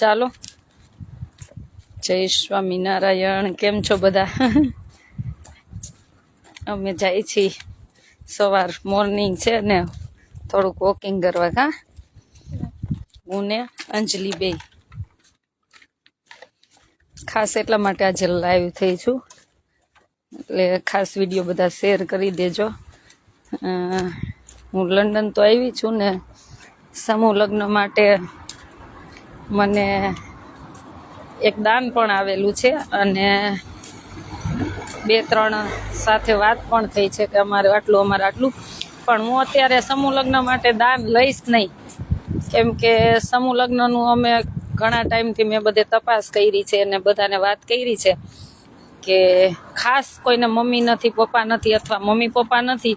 ચાલો જય સ્વામિનારાયણ. કેમ છો બધા? અમે જાય છીએ સવાર મોર્નિંગ છે ને થોડુંક વોકિંગ કરવા. કા હું ને અંજલિ બે ખાસ એટલા માટે આજે લાઈવ થઈ છું, એટલે ખાસ વિડીયો બધા શેર કરી દેજો. હું લંડન તો આવી છું ને સમૂહ લગ્ન માટે મને એક દાન પણ આવેલું છે અને 2-3 સાથે વાત પણ થઈ છે કે અમારે આટલું પણ હું અત્યારે સમૂહ લગ્ન માટે દાન લઈશ નહીં, કેમ કે સમૂહ લગ્નનું અમે ઘણા ટાઈમથી મેં બધે તપાસ કરી છે અને બધાને વાત કરી છે કે ખાસ કોઈને મમ્મી નથી, પપ્પા નથી અથવા મમ્મી પપ્પા નથી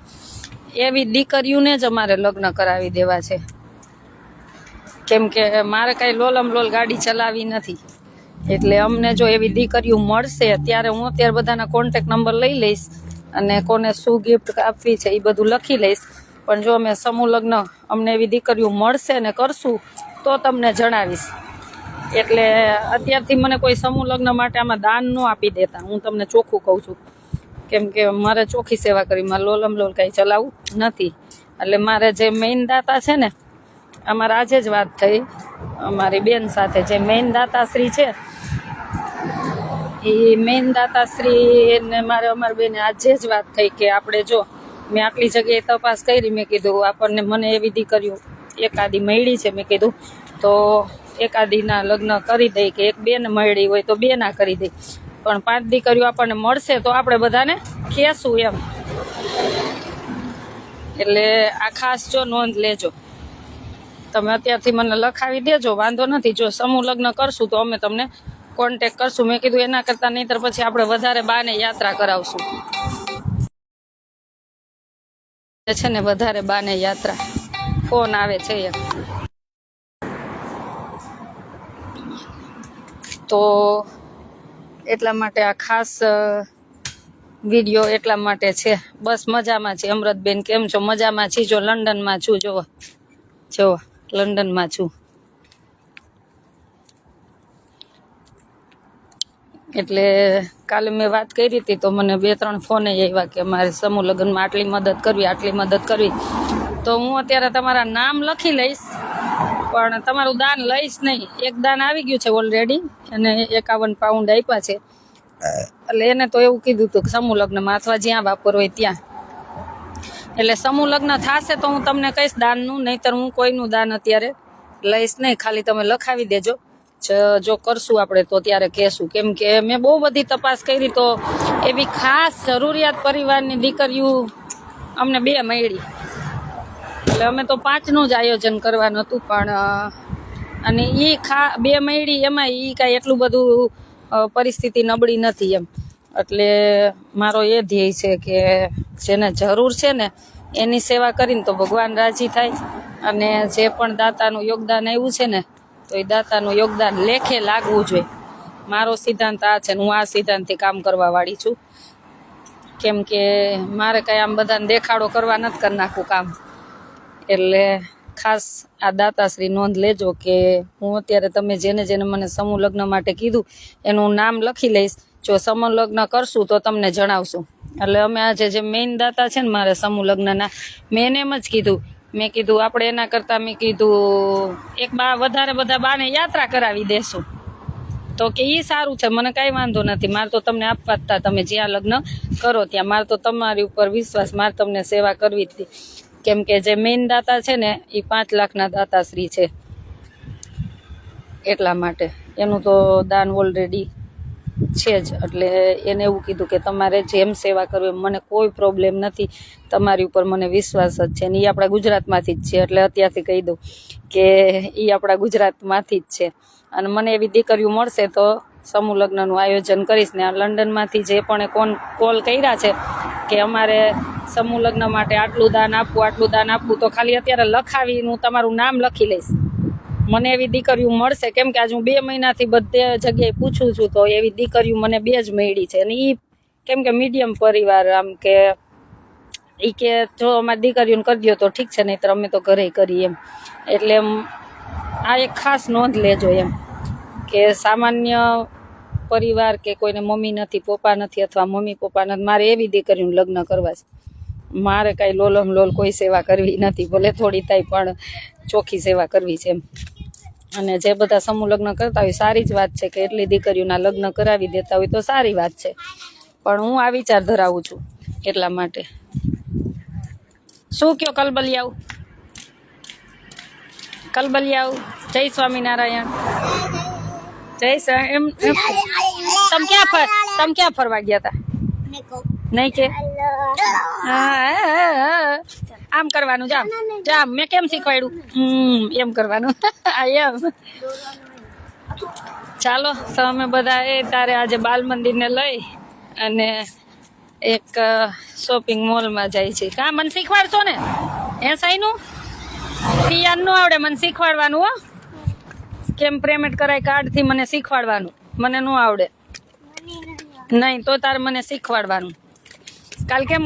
એવી દીકરીઓને જ અમારે લગ્ન કરાવી દેવા છે. કેમ કે મારે કાંઈ લોલમ લોલ ગાડી ચલાવી નથી, એટલે અમને જો એવી દીકરીઓ મળશે ત્યારે હું અત્યારે બધાના કોન્ટેક્ટ નંબર લઈ લઈશ અને કોને શું ગિફ્ટ આપવી છે એ બધું લખી લઈશ. પણ જો અમે સમૂહ લગ્ન અમને એવી દીકરીઓ મળશે ને કરશું તો તમને જણાવીશ. એટલે અત્યારથી મને કોઈ સમૂહ લગ્ન માટે આમાં દાન ન આપી દેતા, હું તમને ચોખ્ખું કહું છું. કેમ કે મારે ચોખ્ખી સેવા કરી, મારે લોલમ લોલ કાંઈ ચલાવવું નથી. એટલે મારે જે મેઇન દાતા છે ને, અમારે આજે જ વાત થઈ અમારી બેન સાથે, જે મેઇન દાતાશ્રી છે એ મેઇન દાતાશ્રી ને અમારી બેને આજે જ વાત થઈ કે આપણે જો મેં આટલી જગ્યાએ તપાસ કરી, મેં કીધું આપણને મને એવી દીકરીઓ એકાદી મળી છે, મેં કીધું તો એકાદીના લગ્ન કરી દઈ, કે 1-2 ને મળી હોય તો 2 ના કરી દઈ, પણ 5 દીકરીઓ આપણને મળશે તો આપણે બધાને કહેશું એમ. એટલે આ ખાસ જો નોંધ લેજો, તમે અત્યારથી મને લખાવી દેજો, વાંધો નથી. જો સમૂહ લગ્ન કરશું તો અમે તમને કોન્ટેક કરશું. મેં કીધું એના કરતાં નહીંતર પછી આપણે વધારે બાને યાત્રા કરાવશું છે ને, વધારે બાને યાત્રા. ફોન આવે છે એમ તો એટલા માટે આ ખાસ વિડીયો એટલા માટે છે. બસ મજામાં છે. અમૃતબેન કેમ છો? મજામાં છીએ. જો લંડનમાં છું, જો લંડનમાં છું. એટલે કાલે મેં વાત કરી હતી તો મને 2-3 ફોન આવ્યા કે મારે સમૂહ લગ્નમાં આટલી મદદ કરવી. તો હું અત્યારે તમારા નામ લખી લઈશ પણ તમારું દાન લઈશ નહીં. એક દાન આવી ગયું છે ઓલરેડી, અને 51 પાઉન્ડ આપ્યા છે. એટલે એને તો એવું કીધું હતું કે સમૂહ લગ્નમાં અથવા જ્યાં વાપર હોય ત્યાં. એટલે સમૂહ લગ્ન થશે તો હું તમને કહીશ દાનનું, નહીંતર હું કોઈનું દાન અત્યારે લઈશ નહીં. ખાલી તમે લખાવી દેજો, જો કરશું આપણે તો ત્યારે કહેશું. કેમ કે મેં બહુ બધી તપાસ કરી તો એવી ખાસ જરૂરિયાત પરિવારની દીકરીઓ અમને 2 મળી. એટલે અમે તો 5નું જ આયોજન કરવાનું હતું, પણ અને એ 2 મળી એમાં એ કાંઈ એટલું બધું પરિસ્થિતિ નબળી નથી એમ. એટલે મારો એ ધ્યેય છે કે જેને જરૂર છે ને એની સેવા કરીને તો ભગવાન રાજી થાય, અને જે પણ દાતાનું યોગદાન આવ્યું છે ને તો એ દાતાનું યોગદાન લેખે લાગવું જોઈએ. મારો સિદ્ધાંત આ છે ને હું આ સિદ્ધાંતથી કામ કરવા વાળી છું. કેમ કે મારે કાંઈ આમ બધાને દેખાડો કરવા નથી કરી નાખવું કામ. એટલે ખાસ આ દાતાશ્રી નોંધ લેજો કે હું અત્યારે તમે જેને મને સમૂહ લગ્ન માટે કીધું એનું નામ લખી લઈશ. જો સમૂહ લગ્ન કરશું તો તમને જણાવશું. એટલે અમે આજે જે મેઇન દાતા છે ને મારે સમૂહ લગ્નના, મેં એને એમ જ કીધું, મેં કીધું આપણે એના કરતાં મેં કીધું એક વધારે બધા બાને યાત્રા કરાવી દેશું. તો કે એ સારું છે, મને કાંઈ વાંધો નથી. મારે તો તમને આપવા જ હતા, તમે જ્યાં લગ્ન કરો ત્યાં. મારે તો તમારી ઉપર વિશ્વાસ, મારે તમને સેવા કરવી જ હતી. કેમ કે જે મેઇન દાતા છે ને એ 5 લાખના દાતાશ્રી છે, એટલા માટે એનું તો દાન ઓલરેડી છે જ. એટલે એને એવું કીધું કે તમારે જેમ સેવા કરવી મને કોઈ પ્રોબ્લેમ નથી, તમારી ઉપર મને વિશ્વાસ જ છે. ને એ આપણા ગુજરાતમાંથી જ છે, એટલે અત્યારથી કહી દઉં કે એ આપણા ગુજરાતમાંથી જ છે. અને મને એવી દીકરીઓ મળશે તો સમૂહ લગ્નનું આયોજન કરીશ. ને આ લંડનમાંથી જે પણ કોલ કર્યા છે કે અમારે સમૂહ લગ્ન માટે આટલું દાન આપવું, તો ખાલી અત્યારે લખાવીને હું તમારું નામ લખી લઈશ. મને એવી દીકરીઓ મળશે, કેમ કે આજે હું 2 મહિનાથી બધે જગ્યાએ પૂછું છું તો એવી દીકરીઓ મને 2 જ મળી છે. અને એ કેમ કે મીડિયમ પરિવાર, આમ કે એ કે જો અમારી દીકરીઓને કરી દો તો ઠીક છે, નહીંતર અમે તો ઘરે કરી એમ. એટલે આ એક ખાસ નોંધ લેજો એમ. કે સામાન્ય પરિવાર કે કોઈને મમ્મી નથી, પપ્પા નથી, અથવા મમ્મી પપ્પા નથી, મારે એવી દીકરીનું લગ્ન કરવા છે. મારે કાંઈ લોલમ લોલ કોઈ સેવા કરવી નથી, ભલે થોડી થાય પણ ચોખ્ખી સેવા કરવી છે એમ. અને જે બધા સમૂહ લગ્ન કરતા હોય સારી જ વાત છે કે એટલી દીકરીઓના લગ્ન કરાવી દેતા હોય તો સારી વાત છે, પણ હું આ વિચાર ધરાવું છું એટલા માટે. શું કયો કલબલિયાઓ? કલબલિયાઓ જય સ્વામિનારાયણ. જય એમ. તમે ક્યાં ફરવા ગયા હતા? નહીં કે આમ કરવાનું, જામ જામ. મેં કેમ શીખવાડ્યું? એમ કરવાનું. એમ. ચાલો તો અમે બધા તારે આજે બાલ મંદિરને લઈ અને એક શોપિંગ મોલમાં જાય છે. કા મને શીખવાડશો ને? સાઈનું પિયાન નું આવડે, મને શીખવાડવાનું હો. કેમ પેમેન્ટ કરાય કાર્ડથી મને શીખવાડવાનું, મને ન આવડે. નહીં તો તારે મને શીખવાડવાનું. કાલ કેમ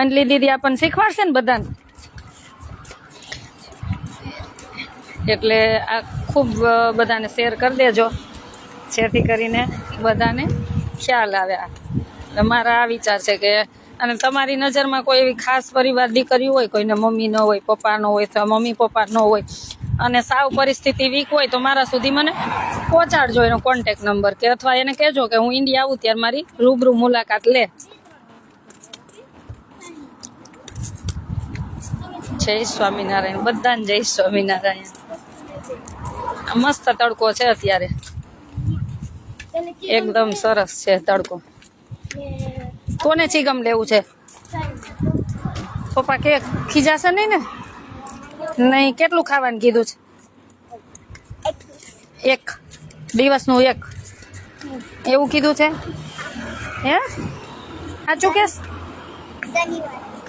અંજલી દીદી આપણને શીખવાડશે ને બધાને. એટલે આ ખૂબ બધાને શેર કરી દેજો, જેથી કરીને બધાને ખ્યાલ આવે. મારા આ વિચાર છે કે, અને તમારી નજરમાં કોઈ એવી ખાસ પરિવાર દીકરી હોય, કોઈને મમ્મી ન હોય, પપ્પા ન હોય, અથવા મમ્મી પપ્પા ન હોય, અને સાવ પરિસ્થિતિ વીક હોય, તો મારા સુધી મને પહોંચાડજો એનો કોન્ટેક નંબર, કે અથવા એને કહેજો કે હું ઇન્ડિયા આવું ત્યારે મારી રૂબરૂ મુલાકાત લે. જય સ્વામિનારાયણ બધાને. જય સ્વામિનારાયણ. મસ્ત તડકો છે અત્યારે, એકદમ સરસ છે તડકો. કોને ચીગમ લેવું છે? પપ્પા કે ખીજાશે નહીં ને? નહીં. કેટલું ખાવાનું કીધું છે? એક દિવસનું એક એવું કીધું છે? હે સાચું કેસ?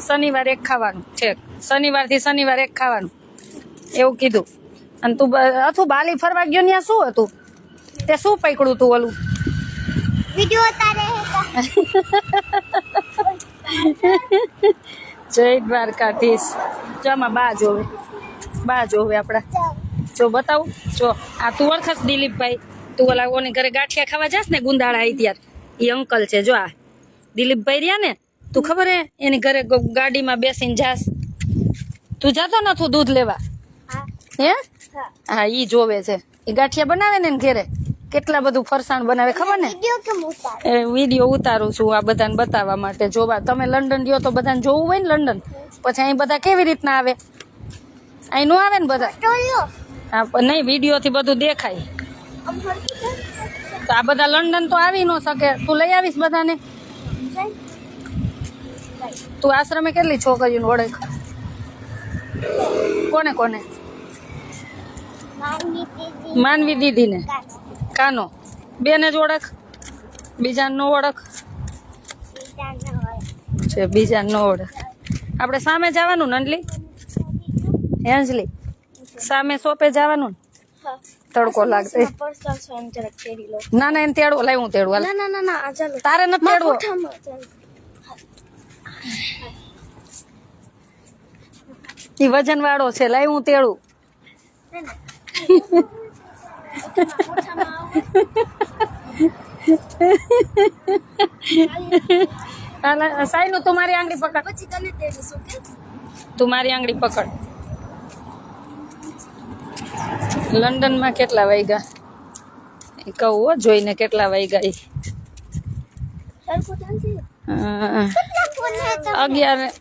શનિવાર એક ખાવાનું છે, શનિવારથી શનિવાર એક ખાવાનું એવું કીધું. અને તું હતું બાલી ફરવા ગયો ત્યાં શું હતું? તે શું પકડ્યું તું? ઓલું વિડિયો તારે. જય દ્વારકાધીશ. જો આમાં બા જોવે, બા જોવે આપડા. જો બતાવું, જો આ તું ઓળખસ દિલીપભાઈ? તું ઓલા ઓની ઘરે ગાંઠિયા ખાવા જાસ ને ગુંદાળા આવી ત્યારે, એ અંકલ છે. જો આ દિલીપભાઈ રહ્યા ને, તું ખબર હે એની ઘરે ગાડીમાં બેસીને જાસ. તું જાતો નતું દૂધ લેવા? હે હા, ઈ જોવે છે. એ ગાંઠિયા બનાવે ને ઘેરે, કેટલા બધું ફરસાણ બનાવે ખબર ને? એ વિડીયો ઉતારું છું આ બધાને બતાવવા માટે. જોવા તમે લંડન ગયો તો બધાને જોવું હોય ને લંડન, પછી અહીં બધા કેવી રીતના આવે? અહીં નો આવે ને બધા. હા નહીં, વિડીયોથી બધું દેખાય. તો આ બધા લંડન તો આવી ન શકે. તું લઈ આવીશ બધાને? તું આશ્રમે કેટલી છોકરીઓને ઓળખ? કોને કોને? માનવી દીદી ને કાનો બેને જ ઓળખ, બીજાને નો ઓળખ છે? બીજાને નો ઓળખ. આપણે સામે જવાનું ને અંજલી? અંજલી સામે શોપે જવાનું ને? તડકો લાગશે. ના ના એને તેડવો. લાય હું તેડવા. તારે નથી તેડવો. એ વજન વાળો છે. લાય હું તેડું. સાઈનું તું મારી આંગળી પકડ. તું મારી આંગળી પકડ. લંડનમાં કેટલા વાગ્યા કહું જોઈને, કેટલા વાગ્યા? 11.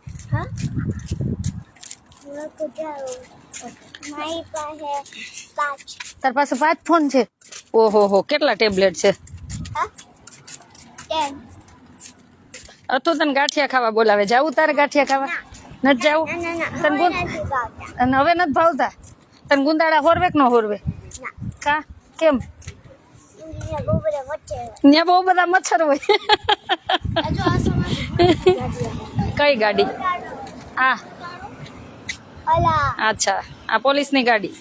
તાર પાસે 5 ફોન છે? ઓહો હો, કેટલા ટેબ્લેટ છે? હતું તને ગાંઠિયા ખાવા બોલાવે, જાવું તારે ગાંઠિયા ખાવા? નથી જાવું? તને અને હવે નથી ભાવતા? તને ગુંદાળા હોરવે કે ન હોરવે? કા કેમ? ત્યાં બહુ બધા મચ્છર હોય. કઈ ગાડી? આ અચ્છા, આ પોલીસની ગાડી.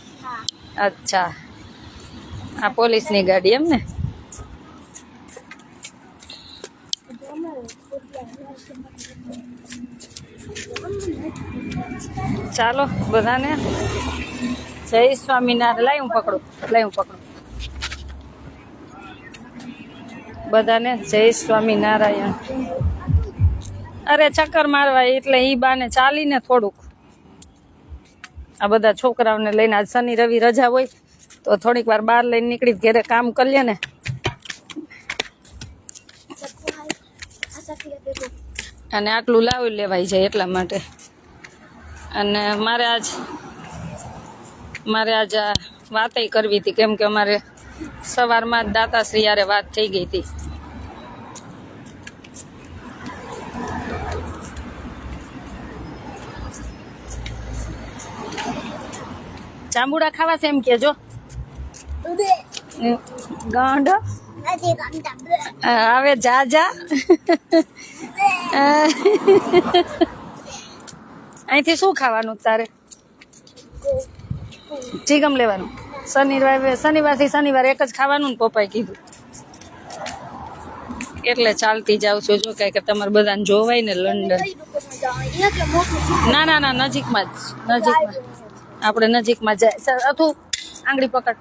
અચ્છા, આ પોલીસની ગાડી એમ ને? ચાલો બધાને જય સ્વામિનારાયણ. લાય હું પકડું, લાય હું પકડું. બધાને જય સ્વામિનારાયણ. અરે ચક્કર મારવા એટલે ઈ બાને ચાલીને થોડુંક આ બધા છોકરાઓને લઈને આજ શનિ રવિ રજા હોય તો થોડીક વાર બહાર લઈને નીકળી ઘરે કામ કરી લે ને. અને આટલું લાવી લેવાય જાય એટલા માટે. અને મારે આજ વાતય કરવી હતી કેમ કે અમારે સવારમાં જ દાતાશ્રી યારે વાત થઈ ગઈ હતી. જાંબુડા ખાવા છે એમ કેજો. ગાંડો હવે જા અહીંથી શું ખાવાનું તારે? ચીગમ લેવાનું. શનિવારથી શનિવાર એક જ ખાવાનું ને પપ્પાએ કીધું એટલે ચાલતી જાઉં છું. જો કે તમારે બધાને જોવાય ને લંડન. ના નજીકમાં જ આપણે નજીકમાં જાય. અથું આંગળી પકડ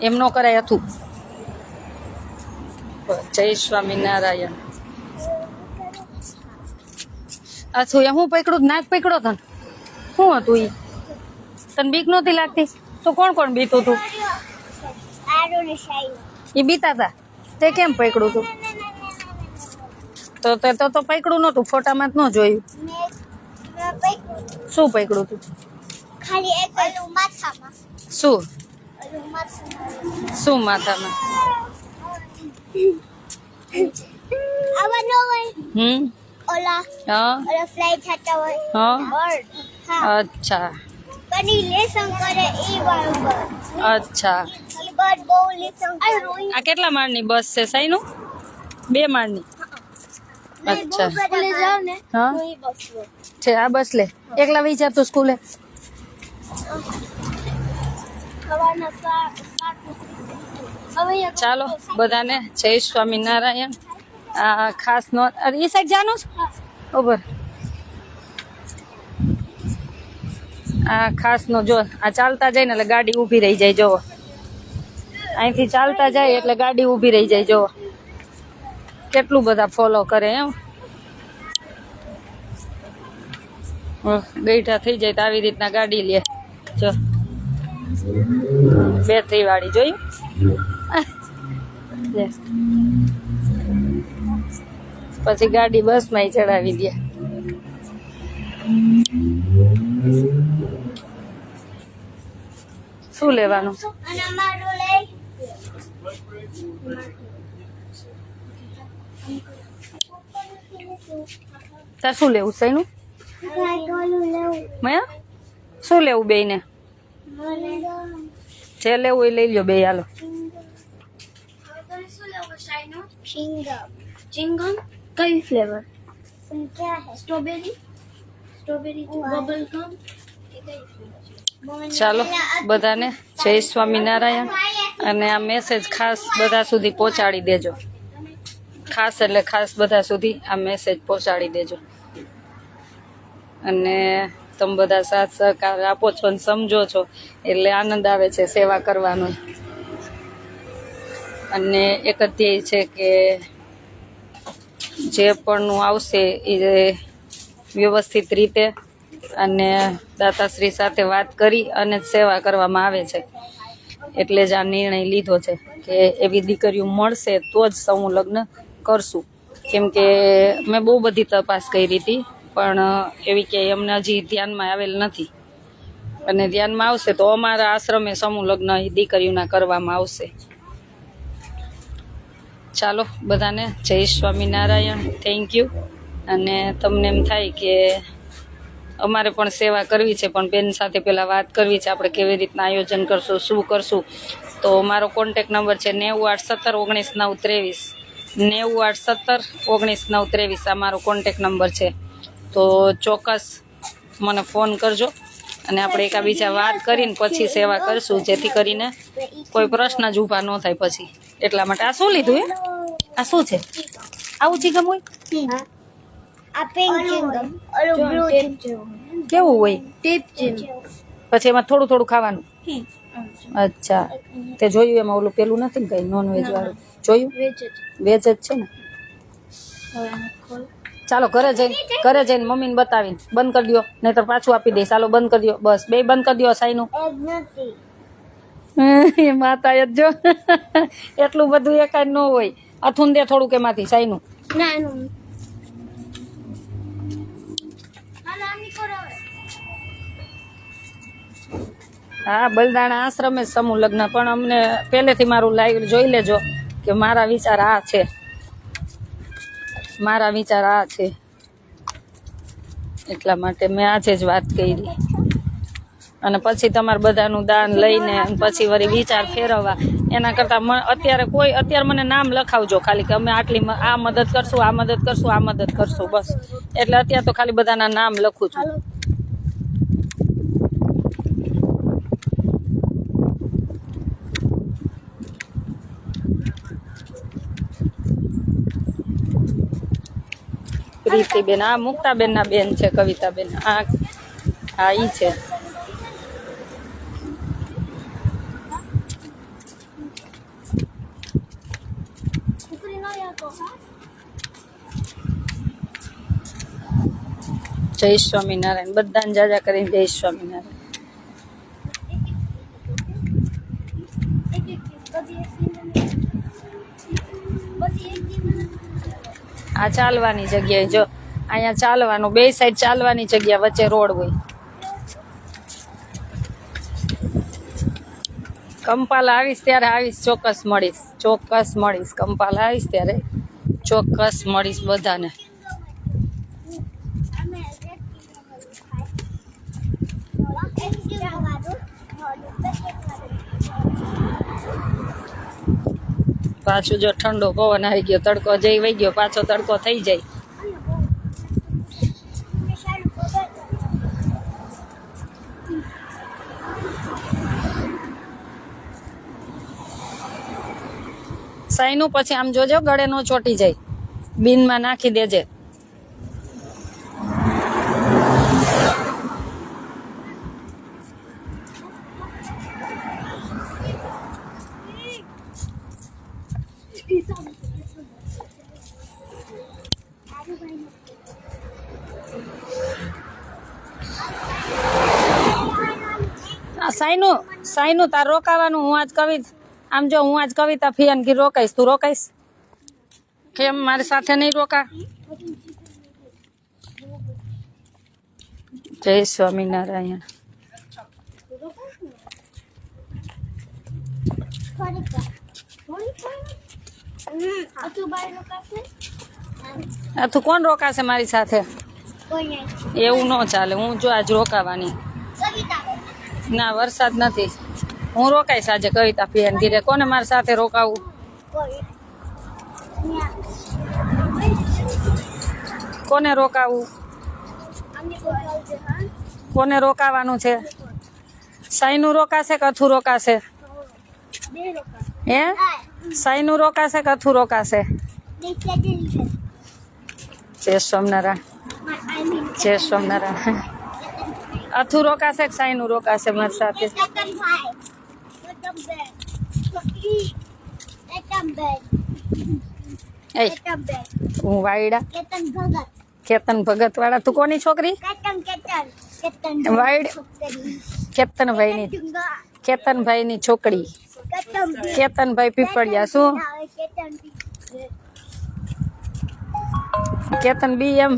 એમ નો કરાય. અથું જય સ્વામિનારાયણ. અથું એ હું પકડું નાક પકડો તને શું હતું ઈ? તને બીક નહોતી લાગતી તો કોણ બીતું તું? ઈ બીતા હતા તે કેમ પકડું તું? તો પકડું નતું. ફોટામાં જ ન જોયું. શું પકડું તું? શું માથામાં? અચ્છા આ કેટલા માળની બસ છે સાઈનું? 2 માળની. અચ્છા હા છે આ બસ લે. એકલા વહી જા તું સ્કૂલે. ચાલો બધાને જય સ્વામિનારાયણ. આ ખાસ નો એ સાઈડ જાનું છે ઉપર. આ ખાસ નો જો આ ચાલતા જાય ને એટલે ગાડી ઊભી રહી જાય. જોવો અહીંથી ચાલતા જાય એટલે ગાડી ઊભી રહી જાય. જોવો કેટલું બધા ફોલો કરે એમ. ગઈઠા થઈ જાય તો આવી રીતના ગાડી લે. જો બેટરી વાળી જોયું. પછી ગાડી બસમાં ચડાવી દે. શું લેવાનું? તાર શું લેવું સૈનું? મયા શું લેવું બે ને? જે લેવું એ લઈ લ્યો બે. હાલો चिंगम कई फ्लेवर क्या है? Strawberry bubble gum. ચાલો બધાને જય સ્વામિનારાયણ. અને આ મેસેજ ખાસ બધા સુધી પહોંચાડી દેજો. ખાસ એટલે ખાસ બધા સુધી આ મેસેજ પહોંચાડી દેજો. અને તમે બધા સાથ સહકાર આપો છો ને સમજો છો એટલે આનંદ આવે છે સેવા કરવાનો. અને એક જ ધ્યેય છે કે જે પણનું આવશે એ વ્યવસ્થિત રીતે અને દાતાશ્રી સાથે વાત કરી અને સેવા કરવામાં આવે છે. એટલે જ આ નિર્ણય લીધો છે કે એવી દીકરીઓ મળશે તો જ સમૂહ લગ્ન કરશું. કેમ કે મેં બહુ બધી તપાસ કરી હતી પણ એવી કે અમને હજી ધ્યાનમાં આવેલ નથી. અને ધ્યાનમાં આવશે તો અમારા આશ્રમે સમૂહ લગ્ન એ દીકરીઓના કરવામાં આવશે. ચાલો બધાને જય સ્વામિનારાયણ. Thank you. અને તમને એમ થાય કે અમારે પણ સેવા કરવી છે પણ બેન સાથે પહેલાં વાત કરવી છે આપણે કેવી રીતના આયોજન કરશું શું કરશું. તો મારો કોન્ટેક નંબર છે 981719 923 આ મારો કોન્ટેક નંબર છે. તો ચોક્કસ મને ફોન કરજો અને આપણે એકાબીજા વાત કરીને પછી સેવા કરશું જેથી કરીને કોઈ પ્રશ્ન જ ઊભા ન થાય પછી. એટલા માટે આ શું લીધું એ? આ શું છે? આવું ચીગમ હોય? આ પિંક ચિંગમ ઓલો બ્લુ કેવું હોય? ટીપ ચિંગ. પછી એમાં થોડું થોડું ખાવાનું. અચ્છા તે જોયું એમાં ઓલું પેલું નથી ને કઈ નોન વેજ વાળું જોયું વેજ જ. વેજ જ છે ને હવે આને ખોલ. ચાલો ઘરે જઈને મમ્મીને બતાવીને બંધ કરી દો નહીતર પાછું આપી દઈશ ચાલો બંધ કરી દો બસ બે બંધ કરી દો સાઈનું એ માતા જ જો એટલું બધું એકાદ ન હોય અથું દે થોડુંક એમાંથી સાઈનું ના એનું હાલો આની કરો હવે. હા બલદાણા આશ્રમે જ સમૂહ લગ્ન પણ અમને પહેલેથી મારું લાઈવ જોઈ લેજો કે મારા વિચાર આ છે એટલા માટે મેં આજે જ વાત કરી અને પછી તમારે બધાનું દાન લઈને અને પછી વળી વિચાર ફેરવવા એના કરતાં અત્યારે મને નામ લખાવજો ખાલી કે અમે આટલી આ મદદ કરશું આ મદદ કરશું આ મદદ કરશું બસ એટલે અત્યારે તો ખાલી બધાના નામ લખું છું પ્રીતિબેન આ મુક્તાબેન ના બેન છે કવિતાબેન આ ઈ છે છોકરી ન યાતો હા. જય સ્વામિનારાયણ બધાને જાજા કરીને જય સ્વામિનારાયણ આ ચાલવાની જગ્યાએ જો અહીંયા ચાલવાનું બે સાઈડ ચાલવાની જગ્યા વચ્ચે રોડ હોય કંપાલ આવીશ ત્યારે આવીશ ચોક્કસ મળીશ કંપાલ આવીશ ત્યારે ચોક્કસ મળીશ બધાને પાછું જો ઠંડો પવન આવી ગયો તડકો જઈ વહી ગયો પાછો તડકો થઈ જાય સાઈનું પછી આમ જોજો ગળે નો ચોટી જાય બીનમાં નાખી દેજે સાઈનું તાર રોકાવાનું હું આજ કવિતા ફિયાન કી રોકાઈશ તું રોકાઈશ કેમ મારી સાથે નહીં રોકા જય સ્વામિનારાયણ તું કોણ રોકાશે મારી સાથે એવું ન ચાલે હું જો આજ રોકાવાની ના વરસાદ નથી હું રોકાઈશ આજે કવિતા ફિયાન ઘીરે કોને મારી સાથે રોકાવું કોને રોકાવું કોને રોકાવાનું છે સાઈનું રોકાશે કે અથું રોકાશે હે સાઈનું રોકાશે કે અથું રોકાશે જય સ્વામિનારાયણ અથું રોકાશે કે સાઈનું રોકાશે મારી સાથે હું વાયડા કેતન ભગત વાળા તું કોની છોકરી કેતનભાઈ ની છોકરી કેતનભાઈ પીપળિયા શું કેતન બી એમ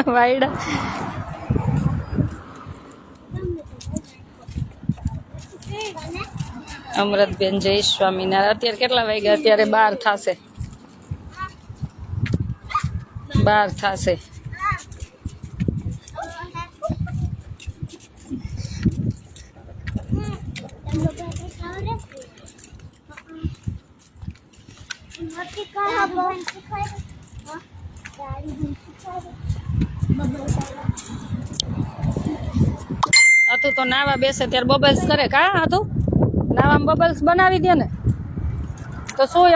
વાયડા અમૃતબેન જય સ્વામિનારાયણ અત્યારે કેટલા વાગ્યા અત્યારે 12 થશે હતું તો નાવા બેસે ત્યારે બબલ્સ કરે કા હતું નાવામાં બબલ્સ બનાવી દે ને તો શું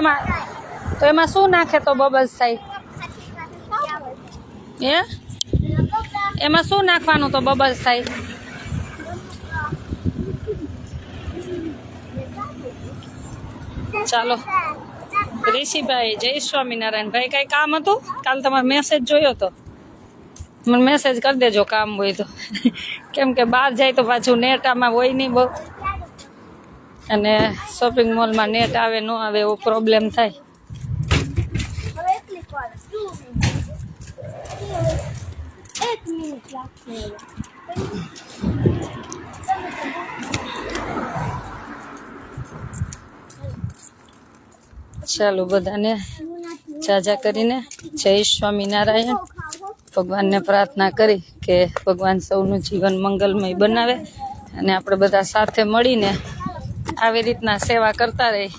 એમાં શું નાખે તો બબલ્સ થાય હે એમાં શું નાખવાનું તો બબલ્સ થાય ચાલો ઋષિભાઈ, જય સ્વામિનારાયણ. ભાઈ કઈ કામ હતું? કાલ તમારો મેસેજ જોયો તો, મને મેસેજ કરી દેજો કામ હોય તો. કેમ કે બહાર જાય તો પાછું નેટ આમાં હોય નહીં બહુ, અને શોપિંગ મોલમાં નેટ આવે ન આવે એવો પ્રોબ્લેમ થાય. હવે એટલી વાર 1 મિનિટ લાગશે હવે. ચાલો બધાને જાજા કરીને જય સ્વામિનારાયણ. ભગવાનને પ્રાર્થના કરી કે ભગવાન સૌનું જીવન મંગલમય બનાવે અને આપણે બધા સાથે મળીને આવી રીતના સેવા કરતા રહી.